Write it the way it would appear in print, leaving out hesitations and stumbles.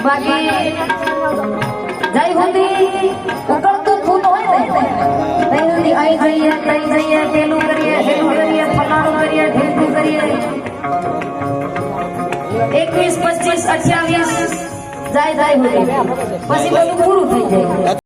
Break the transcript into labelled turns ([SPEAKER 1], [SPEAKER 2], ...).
[SPEAKER 1] બાકી જઈ હતી ઉકળતું ફૂલ હોય ને તઈ સુધી આઈ જઈએ તઈ જઈએ પેલું કરીએ હેલું કરીએ ફલાણું કરીએ ઢેકું કરીએ 21 25 28 જાય જાય હોય પછી બધું પૂરું થઈ જાય।